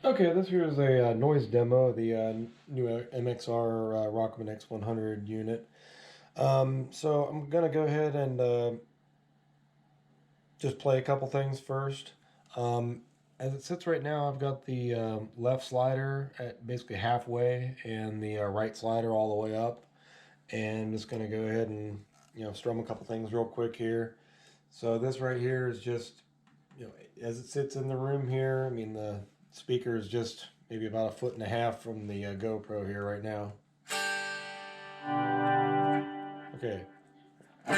Okay, this here is a noise demo of the new MXR Rockman X100 unit. So I'm gonna go ahead and just play a couple things first. As it sits right now, I've got the left slider at basically halfway and the right slider all the way up. And I'm just gonna go ahead and strum a couple things real quick here. So this right here is just as it sits in the room here. I mean the speaker is just maybe about a foot and a half from the GoPro here right now. Okay. Go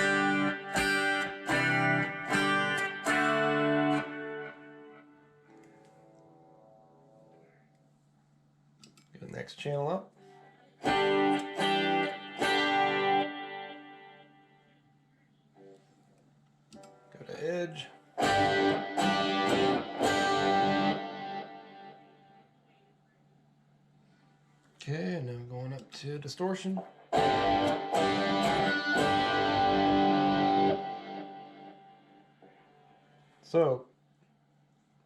to the next channel up. Go to edge. Okay, and now I'm going up to distortion. So,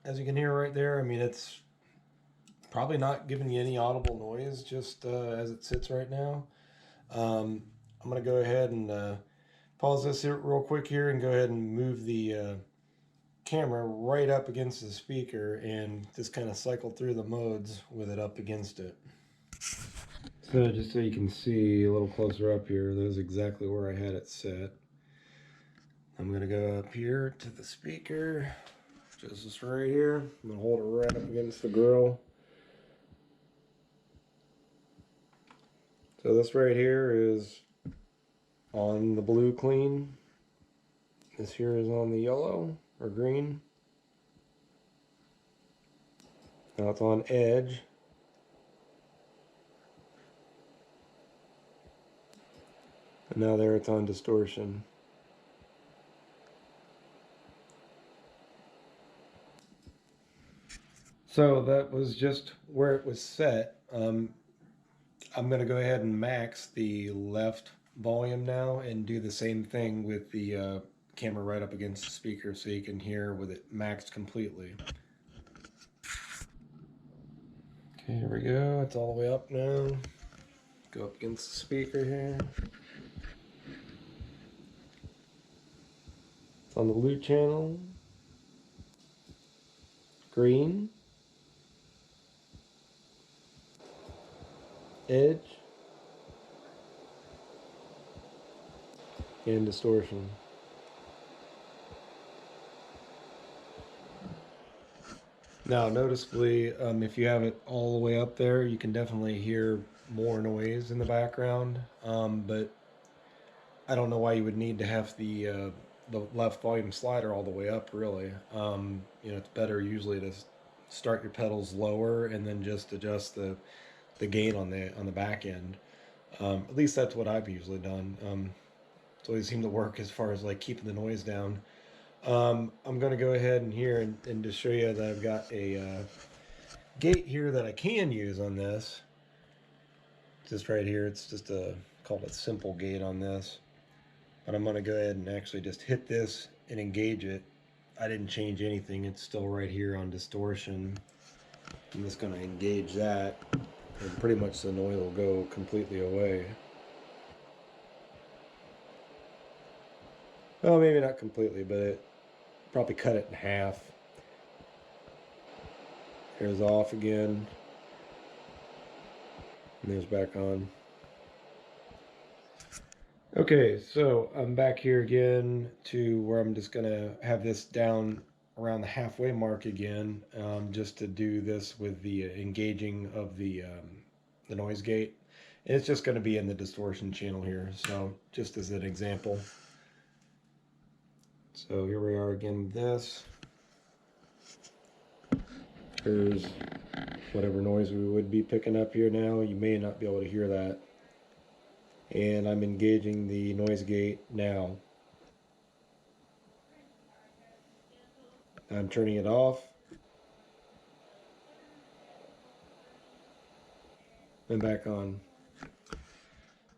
as you can hear right there, I mean, it's probably not giving you any audible noise just as it sits right now. I'm going to go ahead and pause this here real quick here and go ahead and move the camera right up against the speaker and just kind of cycle through the modes with it up against it. So just so you can see a little closer up here, there's exactly where I had it set. I'm going to go up here to the speaker, just this right here. I'm going to hold it right up against the grill. So this right here is on the blue clean. This here is on the yellow or green. Now it's on edge. And now there it's on distortion. So that was just where it was set. I'm going to go ahead and max the left volume now and do the same thing with the camera right up against the speaker so you can hear with it maxed completely. Okay, here we go. It's all the way up now. Go up against the speaker here. It's on the blue channel. Green. Edge. And distortion. Now, noticeably, if you have it all the way up there, you can definitely hear more noise in the background. But I don't know why you would need to have the left volume slider all the way up. Really, it's better usually to start your pedals lower and then just adjust the gain on the back end. At least that's what I've usually done. It's always seemed to work as far as like keeping the noise down. I'm going to go ahead and here and just show you that I've got a gate here that I can use on this. Just right here, it's just called a simple gate on this. But I'm going to go ahead and actually just hit this and engage it. I didn't change anything, it's still right here on distortion. I'm just going to engage that and pretty much the noise will go completely away. Well, maybe not completely, but it probably cut it in half. Here's off again. And there's back on. Okay, so I'm back here again to where I'm just gonna have this down around the halfway mark again, just to do this with the engaging of the noise gate. And it's just gonna be in the distortion channel here, so just as an example. So here we are again with this. Here's whatever noise we would be picking up here now. You may not be able to hear that. And I'm engaging the noise gate now. I'm turning it off. And back on.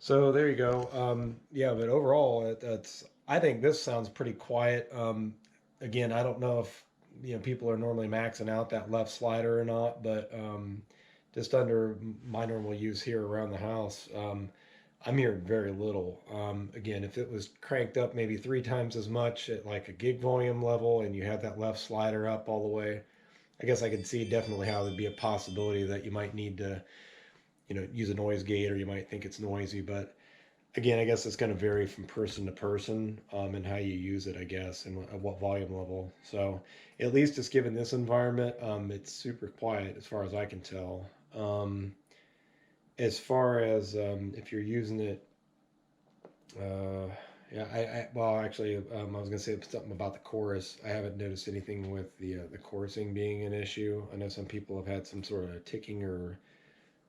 So there you go. Yeah, but overall, I think this sounds pretty quiet. Again, I don't know if people are normally maxing out that left slider or not, but just under my normal use here around the house, I'm hearing very little. Again, if it was cranked up maybe 3 times as much at like a gig volume level and you had that left slider up all the way, I guess I could see definitely how there'd be a possibility that you might need to, use a noise gate or you might think it's noisy. But again, I guess it's going to vary from person to person and how you use it, I guess, and at what volume level. So at least just given this environment, it's super quiet as far as I can tell. As far as if you're using it, uh, yeah, well, actually, I was gonna say something about the chorus. I haven't noticed anything with the chorusing being an issue. I know some people have had some sort of ticking or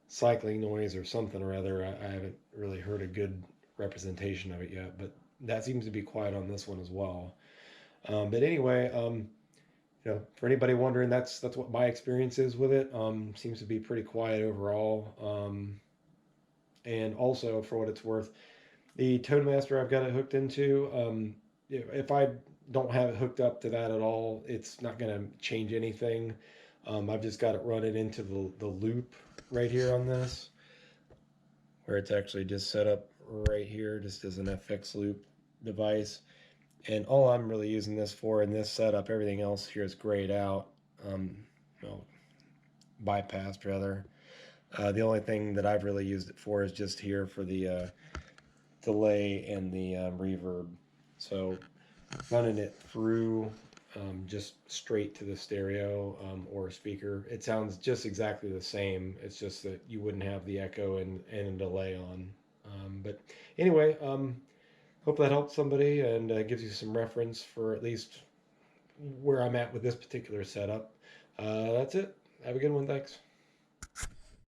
cycling noise or something or other. I haven't really heard a good representation of it yet, but that seems to be quiet on this one as well. But anyway, for anybody wondering, that's what my experience is with it. Seems to be pretty quiet overall. And also, for what it's worth, the Tone Master I've got it hooked into, if I don't have it hooked up to that at all, it's not going to change anything. I've just got it running into the loop right here on this, where it's actually just set up right here, just as an FX loop device. And all I'm really using this for in this setup, everything else here is grayed out, um, well, bypassed rather. The only thing that I've really used it for is just here for the delay and the reverb. So running it through just straight to the stereo or speaker, it sounds just exactly the same. It's just that you wouldn't have the echo and a delay on. But anyway, hope that helps somebody and gives you some reference for at least where I'm at with this particular setup. That's it. Have a good one. Thanks.